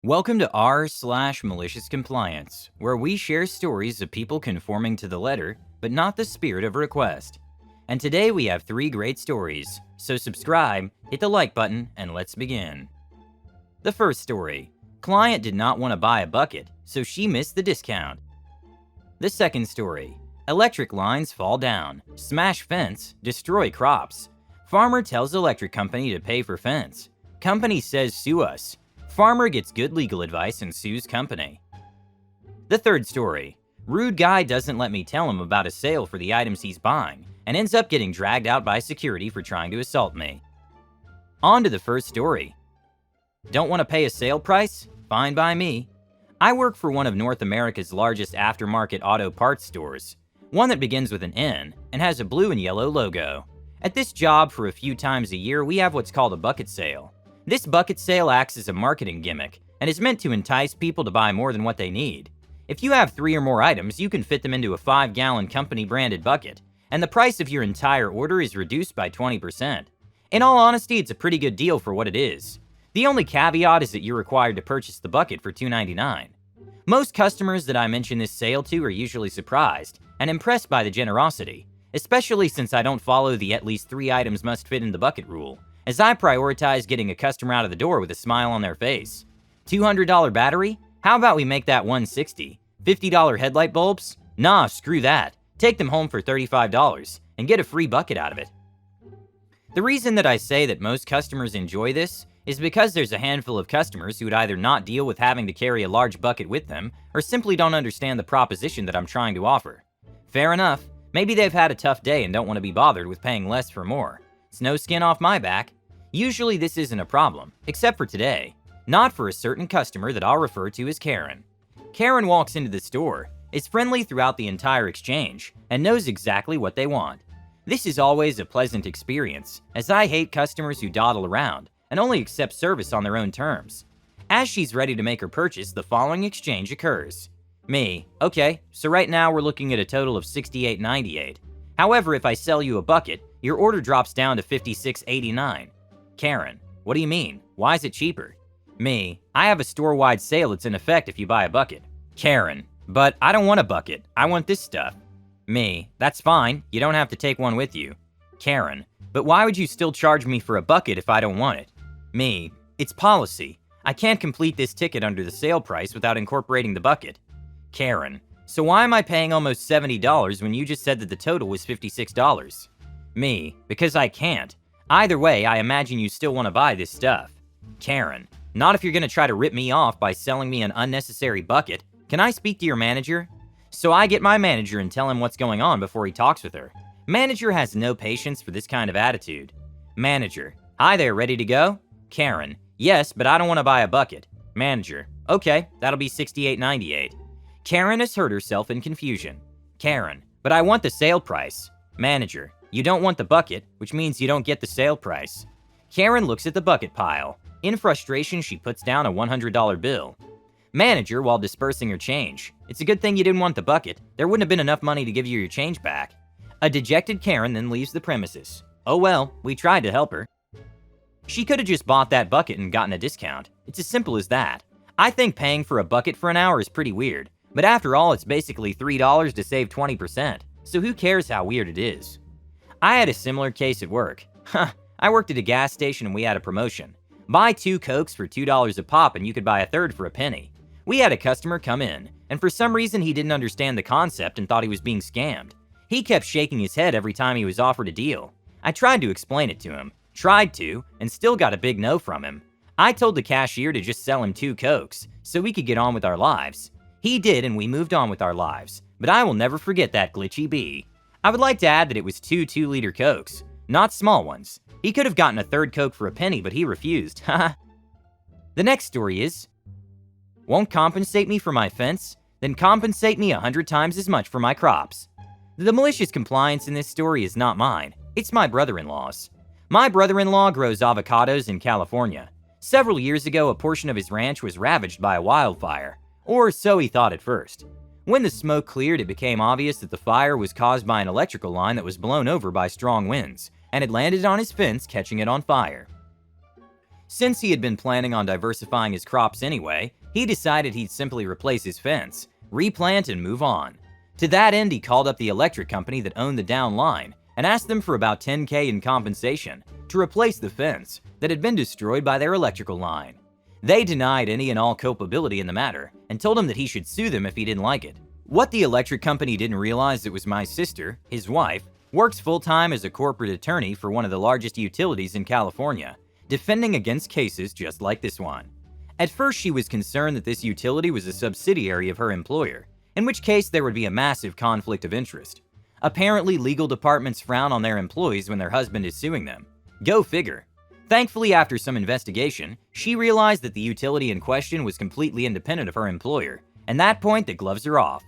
Welcome to r/malicious compliance, where we share stories of people conforming to the letter, but not the spirit of a request. And today we have 3 great stories, so subscribe, hit the like button, and let's begin. The first story: client did not want to buy a bucket, so she missed the discount. The second story: electric lines fall down, smash fence, destroy crops. Farmer tells electric company to pay for fence. Company says sue us. Farmer gets good legal advice and sues company. The third story: rude guy doesn't let me tell him about a sale for the items he's buying and ends up getting dragged out by security for trying to assault me. On to the first story. Don't want to pay a sale price? Fine by me. I work for one of North America's largest aftermarket auto parts stores, one that begins with an N and has a blue and yellow logo. At this job, for a few times a year, we have what's called a bucket sale. This bucket sale acts as a marketing gimmick and is meant to entice people to buy more than what they need. If you have 3 or more items, you can fit them into a 5-gallon company-branded bucket, and the price of your entire order is reduced by 20%. In all honesty, it's a pretty good deal for what it is. The only caveat is that you're required to purchase the bucket for $2.99. Most customers that I mention this sale to are usually surprised and impressed by the generosity, especially since I don't follow the at least 3 items must fit in the bucket rule, as I prioritize getting a customer out of the door with a smile on their face. $200 battery? How about we make that $160? $50 headlight bulbs? Nah, screw that. Take them home for $35 and get a free bucket out of it. The reason that I say that most customers enjoy this is because there's a handful of customers who would either not deal with having to carry a large bucket with them or simply don't understand the proposition that I'm trying to offer. Fair enough. Maybe they've had a tough day and don't want to be bothered with paying less for more. It's no skin off my back. Usually this isn't a problem, except for today. Not for a certain customer that I'll refer to as Karen. Karen walks into the store, is friendly throughout the entire exchange, and knows exactly what they want. This is always a pleasant experience, as I hate customers who dawdle around and only accept service on their own terms. As she's ready to make her purchase, the following exchange occurs. Me: okay, so right now we're looking at a total of $68.98. However, if I sell you a bucket, your order drops down to $56.89. Karen: what do you mean? Why is it cheaper? Me: I have a store-wide sale that's in effect if you buy a bucket. Karen: but I don't want a bucket. I want this stuff. Me: that's fine. You don't have to take one with you. Karen: but why would you still charge me for a bucket if I don't want it? Me: it's policy. I can't complete this ticket under the sale price without incorporating the bucket. Karen: so why am I paying almost $70 when you just said that the total was $56? Me: because I can't. Either way, I imagine you still want to buy this stuff. Karen: not if you're going to try to rip me off by selling me an unnecessary bucket. Can I speak to your manager? So I get my manager and tell him what's going on before he talks with her. Manager has no patience for this kind of attitude. Manager: hi there, ready to go? Karen: yes, but I don't want to buy a bucket. Manager: okay, that'll be $68.98. Karen has hurt herself in confusion. Karen: but I want the sale price. Manager: you don't want the bucket, which means you don't get the sale price. Karen looks at the bucket pile. In frustration, she puts down a $100 bill. Manager, while dispersing her change: it's a good thing you didn't want the bucket. There wouldn't have been enough money to give you your change back. A dejected Karen then leaves the premises. Oh well, we tried to help her. She could have just bought that bucket and gotten a discount. It's as simple as that. I think paying for a bucket for an hour is pretty weird, but after all, it's basically $3 to save 20%, so who cares how weird it is? I had a similar case at work. I worked at a gas station and we had a promotion. Buy 2 Cokes for $2 a pop and you could buy a third for a penny. We had a customer come in, and for some reason he didn't understand the concept and thought he was being scammed. He kept shaking his head every time he was offered a deal. I tried to explain it to him, and still got a big no from him. I told the cashier to just sell him 2 Cokes, so we could get on with our lives. He did, and we moved on with our lives, but I will never forget that glitchy bee. I would like to add that it was 2 2-liter Cokes, not small ones. He could have gotten a third Coke for a penny, but he refused. Haha. The next story is: won't compensate me for my fence? Then compensate me 100 times as much for my crops. The malicious compliance in this story is not mine. It's my brother-in-law's. My brother-in-law grows avocados in California. Several years ago, a portion of his ranch was ravaged by a wildfire, or so he thought at first. When the smoke cleared, it became obvious that the fire was caused by an electrical line that was blown over by strong winds and had landed on his fence, catching it on fire. Since he had been planning on diversifying his crops anyway, he decided he'd simply replace his fence, replant, and move on. To that end, he called up the electric company that owned the down line and asked them for about $10,000 in compensation to replace the fence that had been destroyed by their electrical line. They denied any and all culpability in the matter and told him that he should sue them if he didn't like it. What the electric company didn't realize it was my sister, his wife, works full-time as a corporate attorney for one of the largest utilities in California, defending against cases just like this one. At first, she was concerned that this utility was a subsidiary of her employer, in which case there would be a massive conflict of interest. Apparently, legal departments frown on their employees when their husband is suing them. Go figure. Thankfully, after some investigation, she realized that the utility in question was completely independent of her employer, and at that point the gloves are off.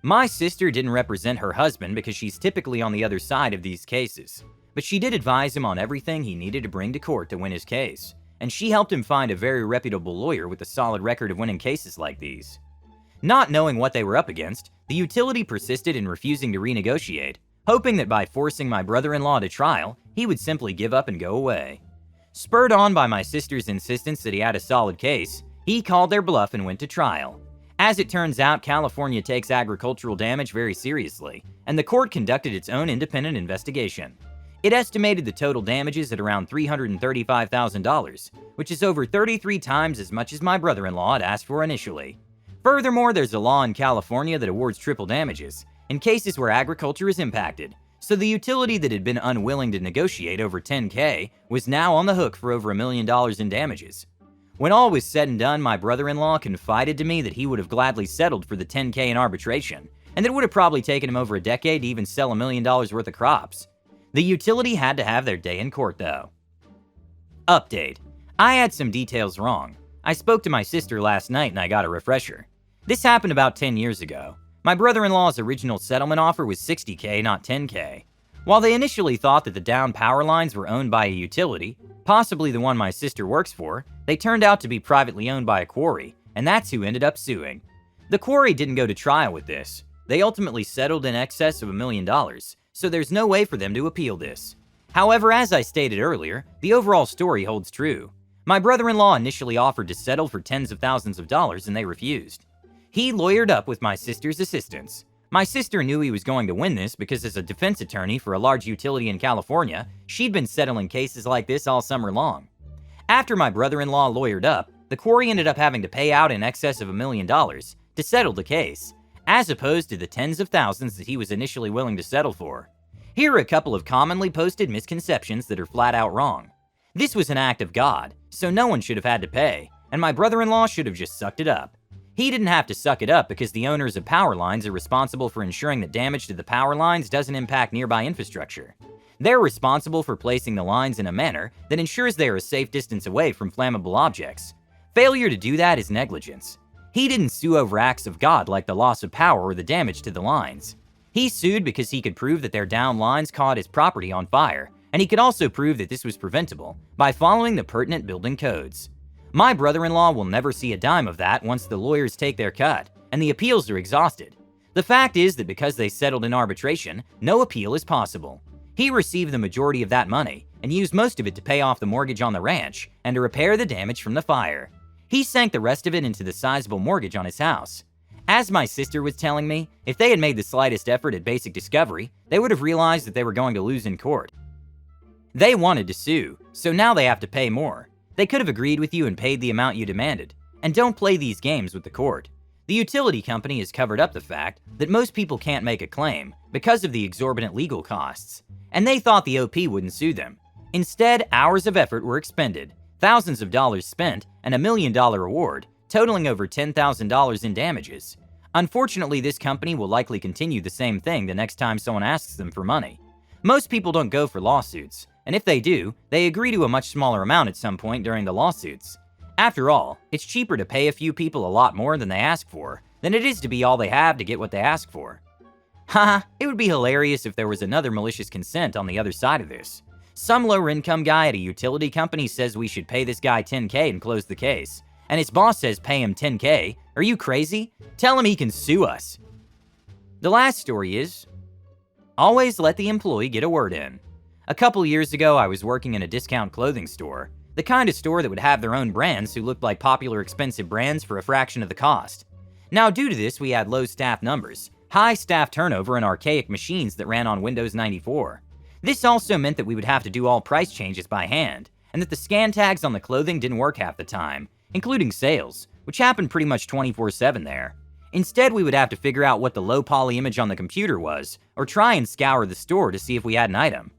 My sister didn't represent her husband because she's typically on the other side of these cases, but she did advise him on everything he needed to bring to court to win his case, and she helped him find a very reputable lawyer with a solid record of winning cases like these. Not knowing what they were up against, the utility persisted in refusing to renegotiate, hoping that by forcing my brother-in-law to trial, he would simply give up and go away. Spurred on by my sister's insistence that he had a solid case, he called their bluff and went to trial. As it turns out, California takes agricultural damage very seriously, and the court conducted its own independent investigation. It estimated the total damages at around $335,000, which is over 33 times as much as my brother-in-law had asked for initially. Furthermore, there's a law in California that awards triple damages in cases where agriculture is impacted, so the utility that had been unwilling to negotiate over $10,000 was now on the hook for over $1 million in damages. When all was said and done, my brother-in-law confided to me that he would have gladly settled for the $10,000 in arbitration, and that it would have probably taken him over a decade to even sell $1 million worth of crops. The utility had to have their day in court, though. Update. I had some details wrong. I spoke to my sister last night and I got a refresher. This happened about 10 years ago. My brother-in-law's original settlement offer was $60,000, not $10,000. While they initially thought that the down power lines were owned by a utility, possibly the one my sister works for, they turned out to be privately owned by a quarry, and that's who ended up suing. The quarry didn't go to trial with this. They ultimately settled in excess of $1 million, so there's no way for them to appeal this. However, as I stated earlier, the overall story holds true. My brother-in-law initially offered to settle for tens of thousands of dollars and they refused. He lawyered up with my sister's assistance. My sister knew he was going to win this because as a defense attorney for a large utility in California, she'd been settling cases like this all summer long. After my brother-in-law lawyered up, the quarry ended up having to pay out in excess of $1 million to settle the case, as opposed to the tens of thousands that he was initially willing to settle for. Here are a couple of commonly posted misconceptions that are flat out wrong. This was an act of God, so no one should have had to pay, and my brother-in-law should have just sucked it up. He didn't have to suck it up because the owners of power lines are responsible for ensuring that damage to the power lines doesn't impact nearby infrastructure. They're responsible for placing the lines in a manner that ensures they are a safe distance away from flammable objects. Failure to do that is negligence. He didn't sue over acts of God like the loss of power or the damage to the lines. He sued because he could prove that their down lines caught his property on fire, and he could also prove that this was preventable by following the pertinent building codes. My brother-in-law will never see a dime of that once the lawyers take their cut, and the appeals are exhausted. The fact is that because they settled in arbitration, no appeal is possible. He received the majority of that money, and used most of it to pay off the mortgage on the ranch, and to repair the damage from the fire. He sank the rest of it into the sizable mortgage on his house. As my sister was telling me, if they had made the slightest effort at basic discovery, they would have realized that they were going to lose in court. They wanted to sue, so now they have to pay more. They could have agreed with you and paid the amount you demanded. And don't play these games with the court. The utility company has covered up the fact that most people can't make a claim because of the exorbitant legal costs, and they thought the OP wouldn't sue them. Instead, hours of effort were expended, thousands of dollars spent, and $1 million award, totaling over $10,000 in damages. Unfortunately, this company will likely continue the same thing the next time someone asks them for money. Most people don't go for lawsuits, and if they do, they agree to a much smaller amount at some point during the lawsuits. After all, it's cheaper to pay a few people a lot more than they ask for than it is to be all they have to get what they ask for. Haha, it would be hilarious if there was another malicious consent on the other side of this. Some lower-income guy at a utility company says we should pay this guy $10,000 and close the case, and his boss says pay him $10,000. Are you crazy? Tell him he can sue us. The last story is, always let the employee get a word in. A couple years ago, I was working in a discount clothing store. The kind of store that would have their own brands who looked like popular expensive brands for a fraction of the cost. Now, due to this, we had low staff numbers, high staff turnover, and archaic machines that ran on Windows 94. This also meant that we would have to do all price changes by hand, and that the scan tags on the clothing didn't work half the time, including sales, which happened pretty much 24/7 there. Instead, we would have to figure out what the low poly image on the computer was, or try and scour the store to see if we had an item.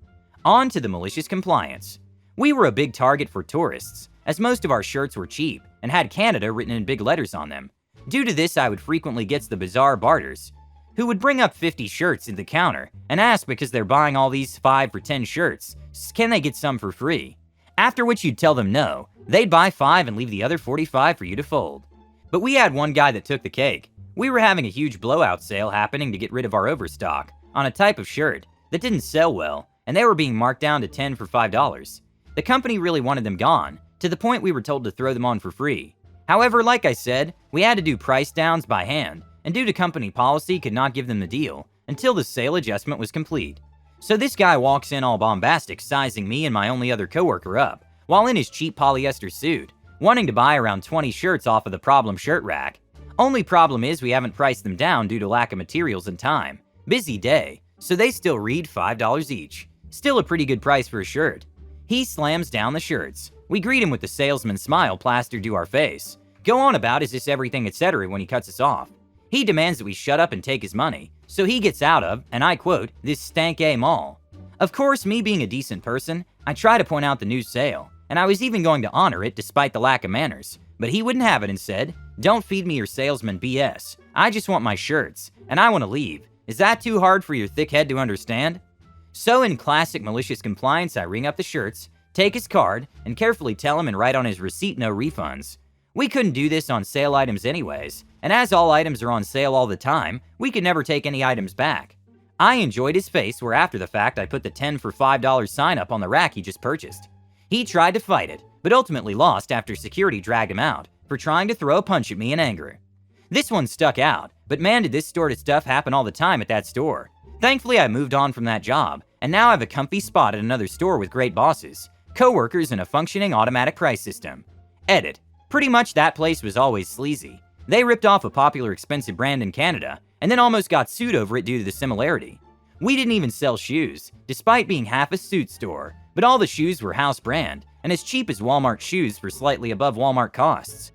On to the malicious compliance. We were a big target for tourists, as most of our shirts were cheap and had Canada written in big letters on them. Due to this, I would frequently get the bizarre barters, who would bring up 50 shirts at the counter and ask because they're buying all these 5 for 10 shirts, can they get some for free? After which you'd tell them no, they'd buy 5 and leave the other 45 for you to fold. But we had one guy that took the cake. We were having a huge blowout sale happening to get rid of our overstock on a type of shirt that didn't sell well, and they were being marked down to 10 for $5. The company really wanted them gone, to the point we were told to throw them on for free. However, like I said, we had to do price downs by hand, and due to company policy could not give them the deal until the sale adjustment was complete. So this guy walks in all bombastic, sizing me and my only other coworker up, while in his cheap polyester suit, wanting to buy around 20 shirts off of the problem shirt rack. Only problem is we haven't priced them down due to lack of materials and time. Busy day, so they still read $5 each. Still a pretty good price for a shirt. He slams down the shirts. We greet him with the salesman's smile plastered to our face. Go on about is this everything, etc. when he cuts us off. He demands that we shut up and take his money, so he gets out of, and I quote, this stank-A mall. Of course, me being a decent person, I try to point out the new sale, and I was even going to honor it despite the lack of manners, but he wouldn't have it and said, don't feed me your salesman BS. I just want my shirts, and I want to leave. Is that too hard for your thick head to understand? So in classic malicious compliance, I ring up the shirts, take his card, and carefully tell him and write on his receipt no refunds. We couldn't do this on sale items anyways, and as all items are on sale all the time, we could never take any items back. I enjoyed his face where after the fact I put the 10 for $5 sign up on the rack he just purchased. He tried to fight it, but ultimately lost after security dragged him out for trying to throw a punch at me in anger. This one stuck out, but man did this sort of stuff happen all the time at that store. Thankfully I moved on from that job, and now I have a comfy spot at another store with great bosses, co-workers, and a functioning automatic price system. Edit. Pretty much that place was always sleazy. They ripped off a popular expensive brand in Canada, and then almost got sued over it due to the similarity. We didn't even sell shoes, despite being half a suit store, but all the shoes were house brand, and as cheap as Walmart shoes for slightly above Walmart costs.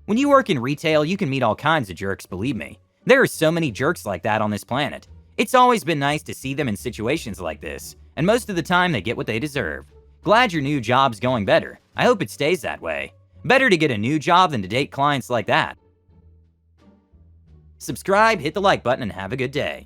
When you work in retail, you can meet all kinds of jerks, believe me. There are so many jerks like that on this planet. It's always been nice to see them in situations like this, and most of the time they get what they deserve. Glad your new job's going better. I hope it stays that way. Better to get a new job than to date clients like that. Subscribe, hit the like button, and have a good day.